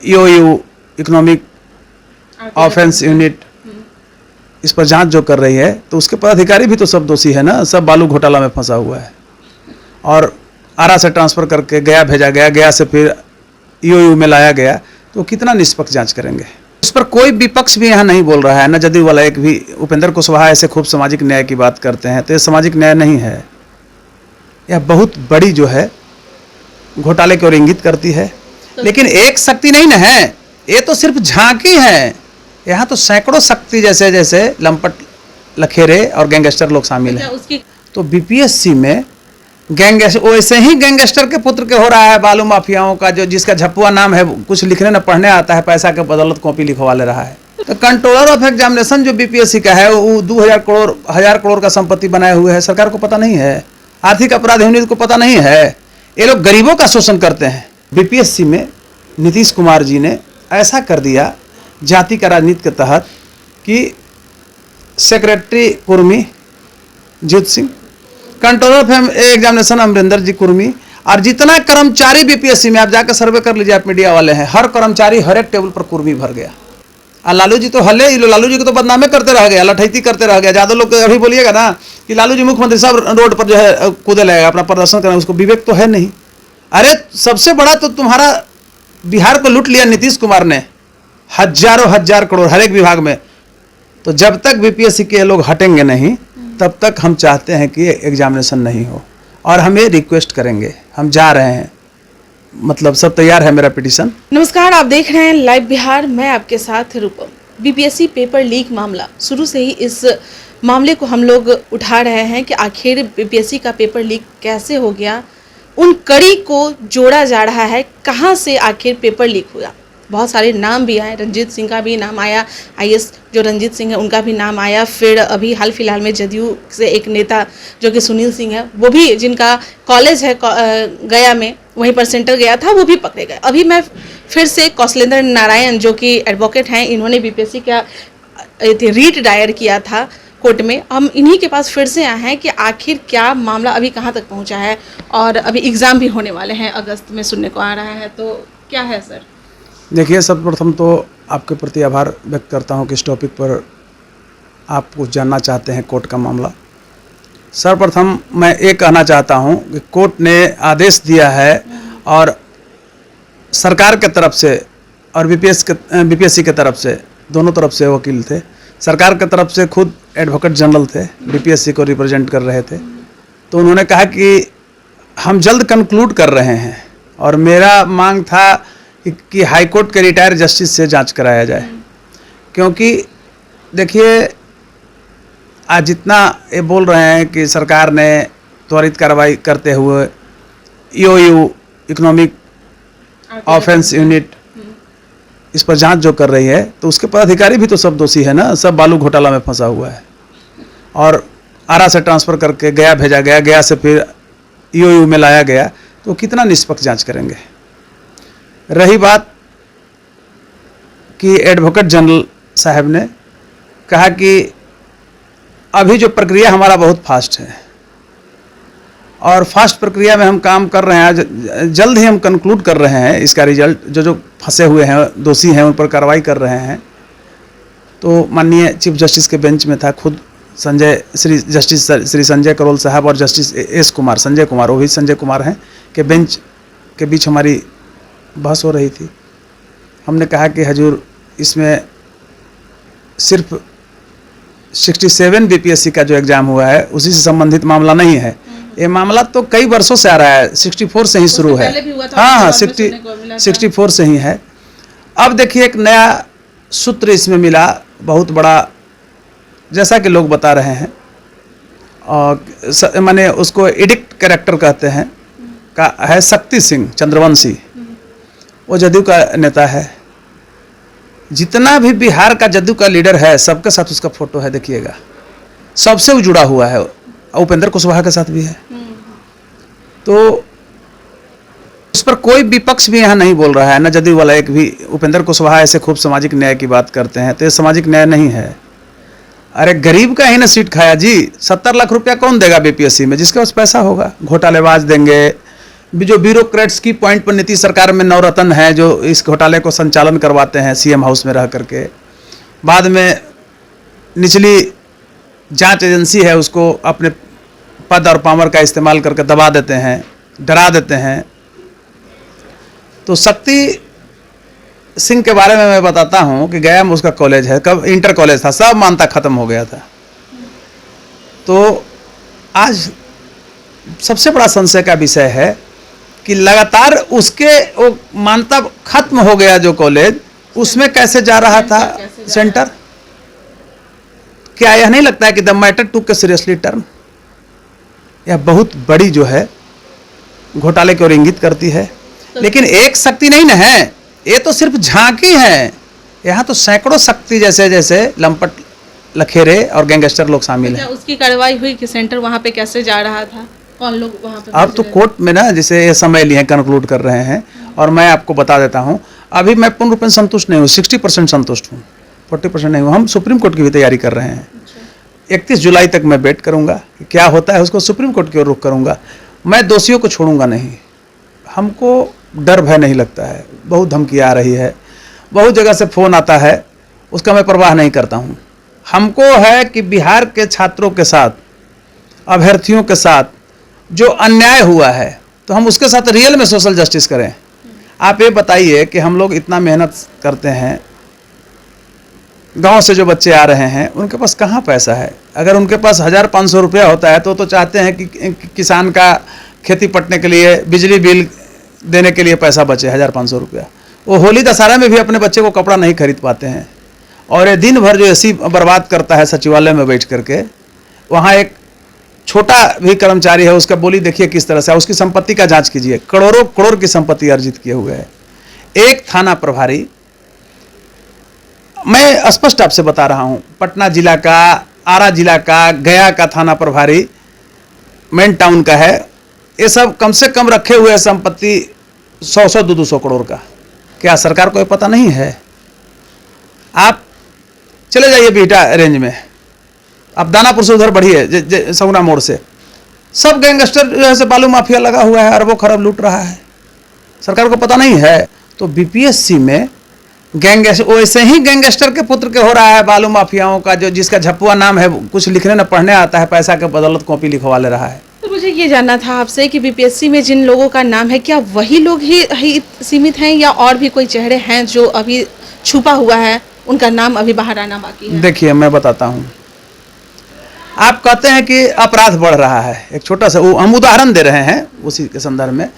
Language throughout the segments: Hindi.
ईओयू इकोनॉमिक ऑफेंस यूनिट इस पर जांच जो कर रही है, तो उसके पदाधिकारी भी तो सब दोषी है ना। सब बालू घोटाला में फंसा हुआ है और आरा से ट्रांसफ़र करके गया भेजा गया, गया से फिर ईओयू में लाया गया, तो कितना निष्पक्ष जांच करेंगे। इस पर कोई विपक्ष भी यहाँ नहीं बोल रहा है, न जदयू वाला एक भी। उपेंद्र कुशवाहा ऐसे खूब सामाजिक न्याय की बात करते हैं, तो ये सामाजिक न्याय नहीं है, यह बहुत बड़ी जो है घोटाले की ओर इंगित करती है। लेकिन एक शक्ति नहीं न है, ये तो सिर्फ झांकी है। यहाँ तो सैकड़ों शक्ति जैसे जैसे लंपट, लखेरे और गैंगस्टर लोग शामिल हैं। तो बीपीएससी में गैंगस्टर, वैसे ही गैंगस्टर के पुत्र के हो रहा है, बालू माफियाओं का, जो जिसका झप्पुआ नाम है, कुछ लिखने न पढ़ने आता है, पैसा के बदौलत कॉपी लिखवा ले रहा है। तो कंट्रोलर ऑफ एग्जामिनेशन जो बीपीएससी का है, वो 2000 करोड़ का संपत्ति बनाए हुए है। सरकार को पता नहीं है, आर्थिक अपराध यूनिट को पता नहीं है। ये लोग गरीबों का शोषण करते हैं। बीपीएससी में नीतीश कुमार जी ने ऐसा कर दिया जाति का राजनीति के तहत कि secretary Kurmi Jeet Singh, controller of examination Amarinder ji Kurmi, और जितना कर्मचारी बीपीएससी में, आप जाकर सर्वे कर लीजिए, आप मीडिया वाले हैं, हर कर्मचारी हर एक टेबल पर कुर्मी भर गया। और लालू जी तो हले, लालू जी को तो बदनामे करते रह गया, लठैती करते रह गया। ज़्यादा लोग अभी बोलिएगा ना कि लालू जी मुख्यमंत्री साहब रोड पर जो है कूदे लगेगा, अपना प्रदर्शन करना, उसको विवेक तो है नहीं। अरे सबसे बड़ा तो तुम्हारा बिहार को लूट लिया नीतीश कुमार ने, हजारों हजार करोड़ हर एक विभाग में। तो जब तक बीपीएससी के लोग हटेंगे नहीं, तब तक हम चाहते हैं कि एग्जामिनेशन नहीं हो, और हम ये रिक्वेस्ट करेंगे। हम जा रहे हैं, मतलब सब तैयार है मेरा पिटीशन। नमस्कार, आप देख रहे हैं लाइव बिहार, मैं आपके साथ रूपम। बीपीएससी पेपर लीक मामला, शुरू से ही इस मामले को हम लोग उठा रहे हैं कि आखिर बीपीएससी का पेपर लीक कैसे हो गया। उन कड़ी को जोड़ा जा रहा है, कहां से आखिर पेपर लीक हुआ। बहुत सारे नाम भी आए, रंजीत सिंह का भी नाम आया, आईएएस जो रंजीत सिंह है उनका भी नाम आया। फिर अभी हाल फिलहाल में जदयू से एक नेता जो कि सुनील सिंह है, वो भी, जिनका कॉलेज है गया में, वहीं पर सेंटर गया था, वो भी पकड़े गए। अभी मैं फिर से कौशलेंद्र नारायण जो कि एडवोकेट हैं, इन्होंने बीपीएससी का रीट दायर किया था कोर्ट में। हम इन्हीं के पास फिर से आए हैं कि आखिर क्या मामला अभी कहाँ तक पहुँचा है, और अभी एग्ज़ाम भी होने वाले हैं, अगस्त में सुनने को आ रहा है, तो क्या है सर? देखिए, सर्वप्रथम तो आपके प्रति आभार व्यक्त करता हूं कि इस टॉपिक पर आप कुछ जानना चाहते हैं, कोर्ट का मामला। सर्वप्रथम मैं ये कहना चाहता हूं कि कोर्ट ने आदेश दिया है, और सरकार के तरफ से और बीपीएससी के तरफ से, दोनों तरफ से वकील थे। सरकार की तरफ से खुद एडवोकेट जनरल थे, बीपीएससी को रिप्रेजेंट कर रहे थे। तो उन्होंने कहा कि हम जल्द कंक्लूड कर रहे हैं, और मेरा मांग था कि हाई कोर्ट के रिटायर्ड जस्टिस से जांच कराया जाए। क्योंकि देखिए, आज जितना ये बोल रहे हैं कि सरकार ने त्वरित कार्रवाई करते हुए ईओयू इकोनॉमिक ऑफेंस यूनिट इस पर जांच जो कर रही है, तो उसके पदाधिकारी भी तो सब दोषी है ना। सब बालू घोटाला में फंसा हुआ है और आरा से ट्रांसफ़र करके गया भेजा गया, गया से फिर ईओयू में लाया गया, तो कितना निष्पक्ष जांच करेंगे। रही बात कि एडवोकेट जनरल साहब ने कहा कि अभी जो प्रक्रिया हमारा बहुत फास्ट है, और फास्ट प्रक्रिया में हम काम कर रहे हैं, जल्द ही हम कंक्लूड कर रहे हैं इसका रिजल्ट। जो फंसे हुए हैं, दोषी हैं, उन पर कार्रवाई कर रहे हैं। तो माननीय चीफ जस्टिस के बेंच में था खुद जस्टिस श्री संजय करोल साहब और जस्टिस संजय कुमार, वो भी संजय कुमार हैं, के बेंच के बीच हमारी बहस हो रही थी। हमने कहा कि हजूर, इसमें सिर्फ 67 बीपीएससी का जो एग्ज़ाम हुआ है उसी से संबंधित मामला नहीं है। ये मामला तो कई वर्षों से आ रहा है, 64 से ही शुरू है। हाँ, 64 से ही है। अब देखिए, एक नया सूत्र इसमें मिला, बहुत बड़ा, जैसा कि लोग बता रहे हैं, और माने उसको एडिक्ट कैरेक्टर कहते हैं, का है शक्ति सिंह चंद्रवंशी। वो जदयू का नेता है। जितना भी बिहार का जदयू का लीडर है, सबके साथ उसका फोटो है, देखिएगा, सबसे वो जुड़ा हुआ है। उपेंद्र कुशवाहा के साथ भी है। तो उस पर कोई विपक्ष भी यहाँ नहीं बोल रहा है, न जदयू वाला एक भी। उपेंद्र कुशवाहा ऐसे खूब सामाजिक न्याय की बात करते हैं, तो ये सामाजिक न्याय नहीं है। अरे गरीब का ही ना सीट खाया जी। 70 लाख रुपया कौन देगा बीपीएससी में? जिसके पास पैसा होगा। घोटालेबाज देंगे, जो ब्यूरोक्रेट्स की पॉइंट पर नीतीश सरकार में नवरत्न है, जो इस घोटाले को संचालन करवाते हैं सीएम हाउस में रह करके, बाद में निचली जांच एजेंसी है उसको अपने पद और पावर का इस्तेमाल करके दबा देते हैं, डरा देते हैं। तो शक्ति सिंह के बारे में मैं बताता हूं कि गया में उसका कॉलेज है, कब इंटर कॉलेज था, सब मानता खत्म हो गया था। तो आज सबसे बड़ा संशय का विषय है कि लगातार उसके वो मानता खत्म हो गया जो कॉलेज, उसमें कैसे जा रहा था सेंटर। क्या यह नहीं लगता है कि द मैटर टू के सीरियसली टर्न, यह बहुत बड़ी जो है घोटाले की ओर इंगित करती है। लेकिन एक शक्ति नहीं ना है, ये तो सिर्फ झांकी है। यहाँ तो सैकड़ों शक्ति जैसे जैसे लंपट, लखेरे और गैंगस्टर लोग शामिल हैं। उसकी कार्रवाई हुई कि सेंटर वहाँ पे कैसे जा रहा था, कौन लोग वहाँ पे? अब तो कोर्ट में ना जैसे ये समय लिए कंक्लूड कर रहे हैं, और मैं आपको बता देता हूँ अभी मैं पूर्ण रूप में संतुष्ट नहीं हूँ, 60% संतुष्ट हूँ, 40% नहीं हूँ। हम सुप्रीम कोर्ट की भी तैयारी कर रहे हैं। 31 जुलाई तक मैं वेट करूँगा कि क्या होता है, उसको सुप्रीम कोर्ट की ओर रुख करूँगा। मैं दोषियों को छोड़ूंगा नहीं। हमको डर भय नहीं लगता है। बहुत धमकी आ रही है, बहुत जगह से फ़ोन आता है, उसका मैं परवाह नहीं करता हूँ। हमको है कि बिहार के छात्रों के साथ, अभ्यर्थियों के साथ जो अन्याय हुआ है, तो हम उसके साथ रियल में सोशल जस्टिस करें। आप ये बताइए कि हम लोग इतना मेहनत करते हैं, गांव से जो बच्चे आ रहे हैं उनके पास कहाँ पैसा है। अगर उनके पास 1500 रुपया होता है तो चाहते हैं कि किसान का खेती पटने के लिए, बिजली बिल देने के लिए पैसा बचे 1500 रुपया। वो होली दशहरा में भी अपने बच्चे को कपड़ा नहीं खरीद पाते हैं, और ये दिन भर जो ऐसी बर्बाद करता है सचिवालय में बैठ करके। वहाँ एक छोटा भी कर्मचारी है, उसका बोली देखिए किस तरह से, उसकी संपत्ति का जांच कीजिए, करोड़ों करोड़ की संपत्ति अर्जित किए हुए है। एक थाना प्रभारी, मैं स्पष्ट आपसे बता रहा हूँ, पटना जिला का, आरा जिला का, गया का थाना प्रभारी मेन टाउन का है, ये सब कम से कम रखे हुए संपत्ति 100-100, 200 करोड़ का। क्या सरकार को ये पता नहीं है? आप चले जाइए बिहटा रेंज में, आप दानापुर से उधर बढ़िए, सगुना मोड़ से, सब गैंगस्टर जो है बालू माफिया लगा हुआ है, अरबों खरब लूट रहा है। सरकार को पता नहीं है। तो बीपीएससी में गैंगस्टर, वैसे ही गैंगस्टर के पुत्र के हो रहा है, बालू माफियाओं का, जो जिसका झप्पुआ नाम है, कुछ लिखने न पढ़ने आता है, पैसा के बदौलत कॉपी लिखवा ले रहा है। तो मुझे ये जानना था आपसे कि बीपीएससी में जिन लोगों का नाम है, क्या वही लोग ही सीमित हैं, या और भी कोई चेहरे हैं जो अभी छुपा हुआ है, उनका नाम अभी बाहर आना बाकी है? देखिए मैं बताता हूँ। आप कहते हैं कि अपराध बढ़ रहा है, एक छोटा सा हम उदाहरण दे रहे हैं उसी के संदर्भ में।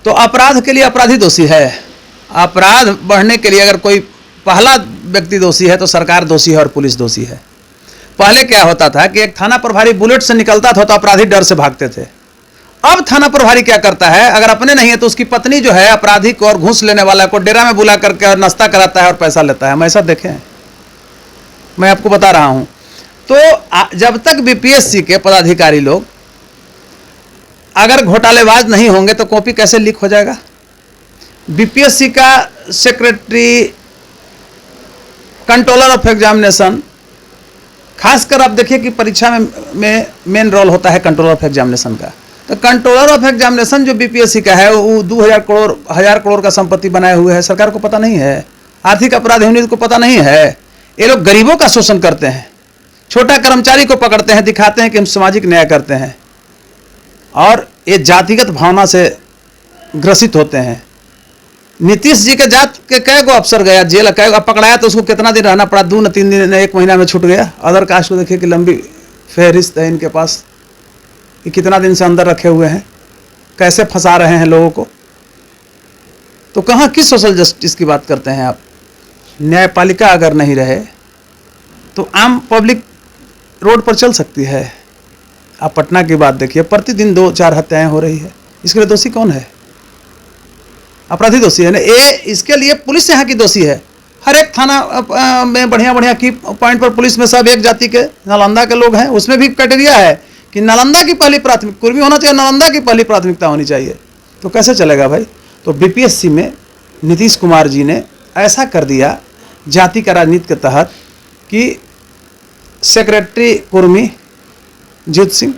तो अपराध के लिए अपराधी दोषी है। अपराध बढ़ने के लिए अगर कोई पहला व्यक्ति दोषी है तो सरकार दोषी है और पुलिस दोषी है। पहले क्या होता था कि एक थाना प्रभारी बुलेट से निकलता था तो अपराधी डर से भागते थे। अब थाना प्रभारी क्या करता है, अगर अपने नहीं है तो उसकी पत्नी जो है अपराधी को और घूस लेने वाला को डेरा में बुला करके और नाश्ता कराता है और पैसा लेता है। हम ऐसा देखें, मैं आपको बता रहा हूं। तो जब तक बीपीएससी के पदाधिकारी लोग अगर घोटालेबाज नहीं होंगे तो कॉपी कैसे लीक हो जाएगा? बीपीएससी का सेक्रेटरी, कंट्रोलर ऑफ एग्जामिनेशन, खासकर आप देखिए कि परीक्षा में मेन रोल होता है कंट्रोलर ऑफ एग्जामिनेशन का। तो कंट्रोलर ऑफ एग्जामिनेशन जो बीपीएससी का है वो 2000 करोड़, 1000 करोड़ का संपत्ति बनाए हुए है। सरकार को पता नहीं है, आर्थिक अपराध यूनिट को पता नहीं है। ये लोग गरीबों का शोषण करते हैं, छोटा कर्मचारी को पकड़ते हैं, दिखाते हैं कि हम सामाजिक न्याय करते हैं, और ये जातिगत भावना से ग्रसित होते हैं। नीतीश जी के जात के कई गो अफसर गया जेल, कई गो पकड़ाया तो उसको कितना दिन रहना पड़ा? 2 न 3 दिन, 1 महीना में छूट गया। अदर कास्ट को देखिए कि लंबी फहरिस्त है इनके पास, कि कितना दिन से अंदर रखे हुए हैं, कैसे फंसा रहे हैं लोगों को। तो कहाँ किस सोशल जस्टिस की बात करते हैं आप? न्यायपालिका अगर नहीं रहे तो आम पब्लिक रोड पर चल सकती है। आप पटना की बात देखिए, प्रतिदिन 2-4 हत्याएं हो रही है। इसके लिए दोषी कौन है? अपराधी दोषी है ना। ये इसके लिए पुलिस यहाँ की दोषी है। हर एक थाना में बढ़िया बढ़िया की पॉइंट पर पुलिस में सब एक जाति के, नालंदा के लोग हैं। उसमें भी क्राइटेरिया है कि नालंदा की पहली प्राथमिक, कुर्मी होना चाहिए, नालंदा की पहली प्राथमिकता होनी चाहिए। तो कैसे चलेगा भाई? तो बीपीएससी में नीतीश कुमार जी ने ऐसा कर दिया जाति का राजनीति के तहत कि secretary Kurmi Jeet Singh,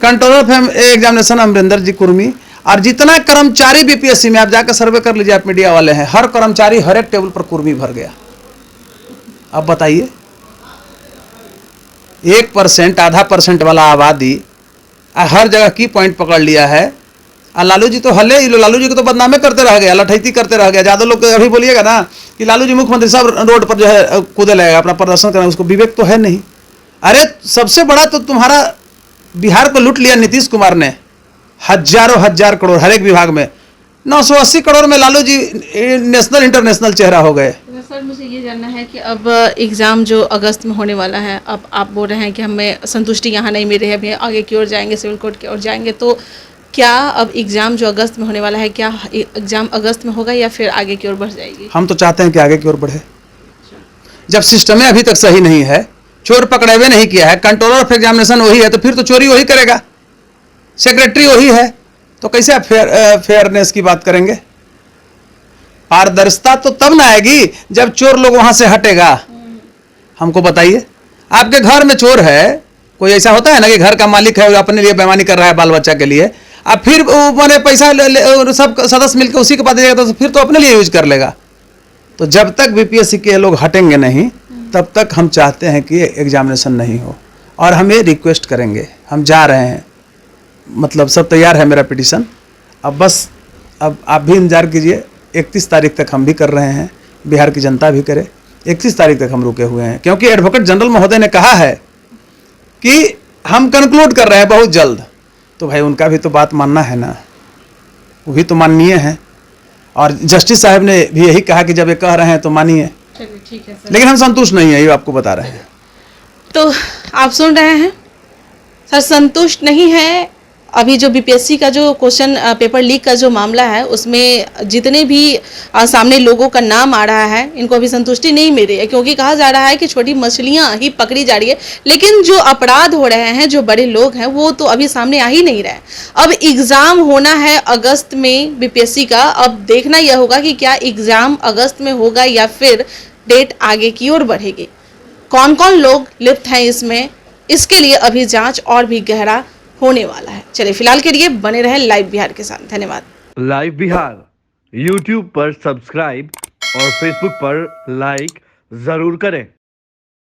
controller of examination Amarinder ji Kurmi, और जितना कर्मचारी बीपीएससी में, आप जाकर सर्वे कर लीजिए, आप मीडिया वाले हैं, हर कर्मचारी हर एक टेबल पर कुर्मी भर गया। अब बताइए, 1%, आधा % वाला आबादी हर जगह की पॉइंट पकड़ लिया है। और लालू जी तो हले, लालू जी को तो बदनामे करते रह गए, लठैती करते रह गए। ज़्यादा लोग अभी बोलिएगा ना कि लालू जी मुख्यमंत्री साहब रोड पर जो है कूदे लगेगा, अपना प्रदर्शन करना, उसको विवेक तो है नहीं। अरे सबसे बड़ा तो तुम्हारा बिहार को लूट लिया नीतीश कुमार ने, हजार करोड़ हर एक विभाग में। 980 करोड़ में लालू जी नेशनल इंटरनेशनल चेहरा हो गए। सर मुझे ये जानना है कि अब एग्ज़ाम जो अगस्त में होने वाला है, अब आप बोल रहे हैं कि हमें संतुष्टि यहाँ नहीं मिल रही है, अभी आगे की ओर जाएंगे, सिविल कोर्ट की ओर जाएंगे, तो क्या अब एग्ज़ाम जो अगस्त में होने वाला है, क्या एग्ज़ाम अगस्त में होगा या फिर आगे की ओर बढ़ जाएगी? हम तो चाहते हैं कि आगे की ओर बढ़े। जब सिस्टम अभी तक सही नहीं है, चोर पकड़े हुए नहीं किया है, कंट्रोलर ऑफ एग्जामिनेशन वही है, तो फिर तो चोरी वही करेगा, सेक्रेटरी वही है, तो कैसे आप फेयरनेस की बात करेंगे? पारदर्शिता तो तब ना आएगी जब चोर लोग वहां से हटेगा। हमको बताइए, आपके घर में चोर है, कोई ऐसा होता है ना कि घर का मालिक है अपने लिए बेईमानी कर रहा है बाल बच्चा के लिए, अब फिर मैंने पैसा सब सदस्य मिलकर उसी के पास देगा, तो फिर तो अपने लिए यूज कर लेगा। तो जब तक बीपीएससी के लोग हटेंगे नहीं, तब तक हम चाहते हैं कि एग्जामिनेशन नहीं हो। और हम ये रिक्वेस्ट करेंगे, हम जा रहे हैं, मतलब सब तैयार है मेरा पिटीशन, अब बस अब आप भी इंतजार कीजिए। 31 तारीख तक हम भी कर रहे हैं, बिहार की जनता भी करे। 31 तारीख तक हम रुके हुए हैं, क्योंकि एडवोकेट जनरल महोदय ने कहा है कि हम कंक्लूड कर रहे हैं बहुत जल्द। तो भाई उनका भी तो बात मानना है ना, वो भी तो माननीय है। और जस्टिस साहब ने भी यही कहा कि जब ये कह रहे हैं तो मानिए। चलिए ठीक है सर। लेकिन हम संतुष्ट नहीं है, ये आपको बता रहे हैं। तो आप सुन रहे हैं सर, संतुष्ट नहीं है। अभी जो बीपीएससी का जो क्वेश्चन पेपर लीक का जो मामला है, उसमें जितने भी सामने लोगों का नाम आ रहा है, इनको अभी संतुष्टि नहीं मिल रही है, क्योंकि कहा जा रहा है कि छोटी मछलियां ही पकड़ी जा रही है, लेकिन जो अपराध हो रहे हैं, जो बड़े लोग हैं, वो तो अभी सामने आ ही नहीं रहे। अब एग्ज़ाम होना है अगस्त में बीपीएससी का, अब देखना यह होगा कि क्या एग्ज़ाम अगस्त में होगा या फिर डेट आगे की ओर बढ़ेगी। कौन कौन लोग लिप्त हैं इसमें, इसके लिए अभी जांच और भी गहरा होने वाला है। चलिए फिलहाल के लिए बने रहें लाइव बिहार के साथ। धन्यवाद। लाइव बिहार YouTube पर सब्सक्राइब और Facebook पर लाइक जरूर करें।